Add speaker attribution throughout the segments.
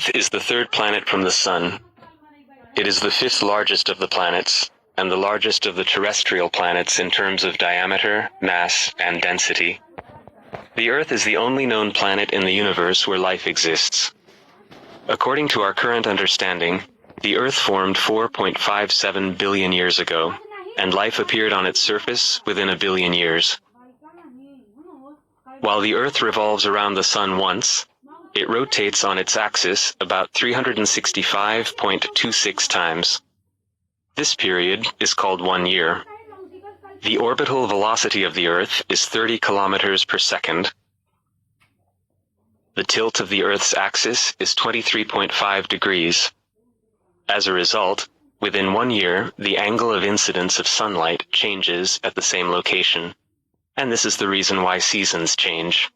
Speaker 1: is the third planet from the Sun. It is the fifth largest of the planets, and the largest of the terrestrial planets in terms of diameter, mass, and density. The Earth is the only known planet in the universe where life exists. According to our current understanding, the Earth formed 4.57 billion years ago, and life appeared on its surface within a billion years. While the Earth revolves around the Sun once, it rotates on its axis about 365.26 times. This period is called 1 year. The orbital velocity of the Earth is 30 kilometers per second. The tilt of the Earth's axis is 23.5 degrees. As a result, within 1 year, the angle of incidence of sunlight changes at the same location, and this is the reason why seasons change.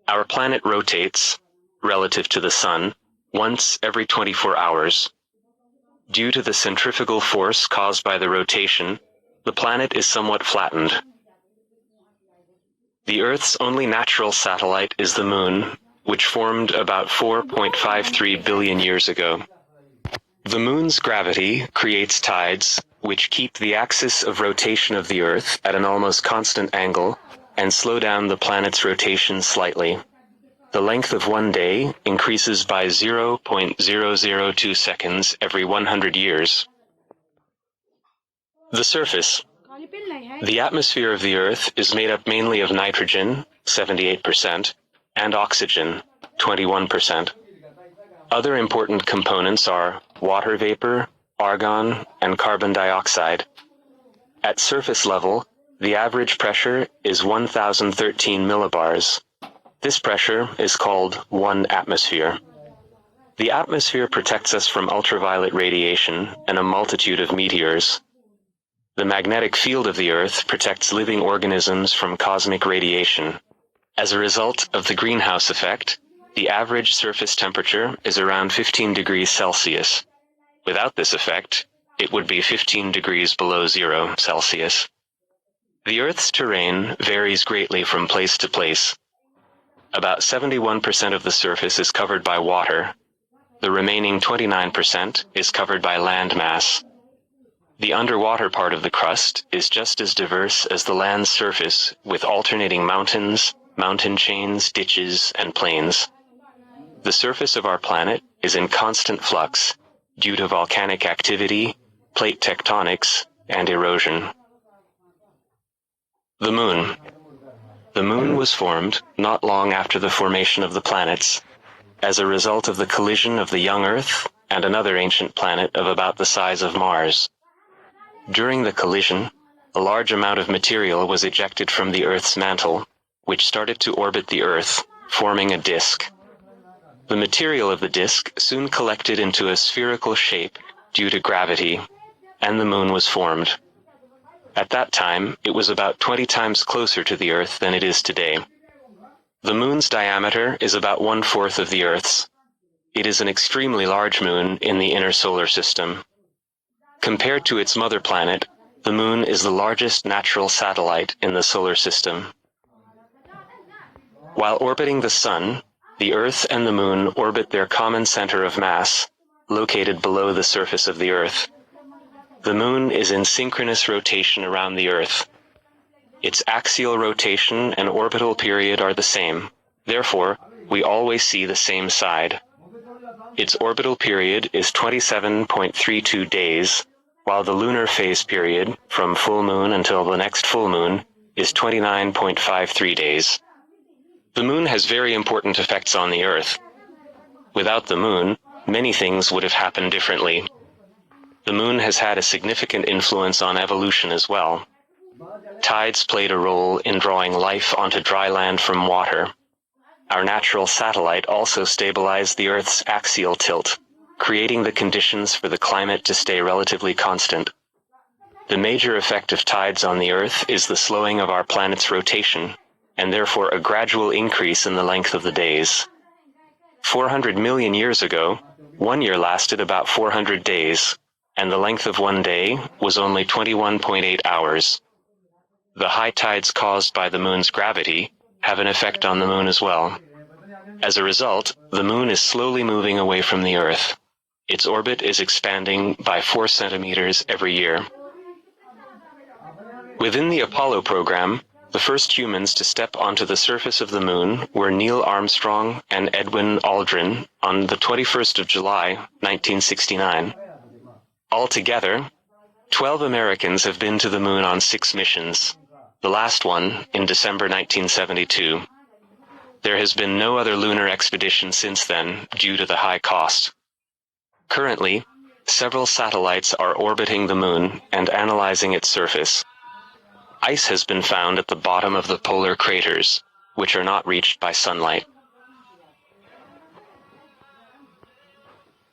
Speaker 1: Our planet rotates, relative to the Sun, once every 24 hours. Due to the centrifugal force caused by the rotation, the planet is somewhat flattened. The Earth's only natural satellite is the Moon, which formed about 4.53 billion years ago. The Moon's gravity creates tides, which keep the axis of rotation of the Earth at an almost constant angle and slow down the planet's rotation slightly. The length of 1 day increases by 0.002 seconds every 100 years. The surface. The atmosphere of the Earth is made up mainly of nitrogen, 78%, and oxygen, 21%. Other important components are water vapor, argon, and carbon dioxide. At surface level, the average pressure is 1,013 millibars. This pressure is called 1 atmosphere. The atmosphere protects us from ultraviolet radiation and a multitude of meteors. The magnetic field of the Earth protects living organisms from cosmic radiation. As a result of the greenhouse effect, the average surface temperature is around 15 degrees Celsius. Without this effect, it would be 15 degrees below 0 Celsius. The Earth's terrain varies greatly from place to place. About 71% of the surface is covered by water. The remaining 29% is covered by land mass. The underwater part of the crust is just as diverse as the land's surface, with alternating mountains, mountain chains, ditches, and plains. The surface of our planet is in constant flux due to volcanic activity, plate tectonics, and erosion. The Moon. The Moon was formed not long after the formation of the planets, as a result of the collision of the young Earth and another ancient planet of about the size of Mars. During the collision, a large amount of material was ejected from the Earth's mantle, which started to orbit the Earth, forming a disk. The material of the disk soon collected into a spherical shape due to gravity, and the Moon was formed. At that time, it was about 20 times closer to the Earth than it is today. The Moon's diameter is about 1/4 of the Earth's. It is an extremely large moon in the inner solar system. Compared to its mother planet, the Moon is the largest natural satellite in the solar system. While orbiting the Sun, the Earth and the Moon orbit their common center of mass, located below the surface of the Earth. The Moon is in synchronous rotation around the Earth. Its axial rotation and orbital period are the same. Therefore, we always see the same side. Its orbital period is 27.32 days, while the lunar phase period, from full moon until the next full moon, is 29.53 days. The Moon has very important effects on the Earth. Without the Moon, many things would have happened differently. The Moon has had a significant influence on evolution as well. Tides played a role in drawing life onto dry land from water. Our natural satellite also stabilized the Earth's axial tilt, creating the conditions for the climate to stay relatively constant. The major effect of tides on the Earth is the slowing of our planet's rotation, and therefore a gradual increase in the length of the days. 400 million years ago, 1 year lasted about 400 days, and the length of 1 day was only 21.8 hours. The high tides caused by the Moon's gravity have an effect on the Moon as well. As a result, the moon is slowly moving away from the Earth. Its orbit is expanding by 4 centimeters every year. Within the Apollo program, the first humans to step onto the surface of the moon were Neil Armstrong and Edwin Aldrin on the 21st of July, 1969. Altogether, 12 Americans have been to the moon on 6 missions, the last one in December 1972. There has been no other lunar expedition since then due to the high cost. Currently, several satellites are orbiting the moon and analyzing its surface. Ice has been found at the bottom of the polar craters, which are not reached by sunlight.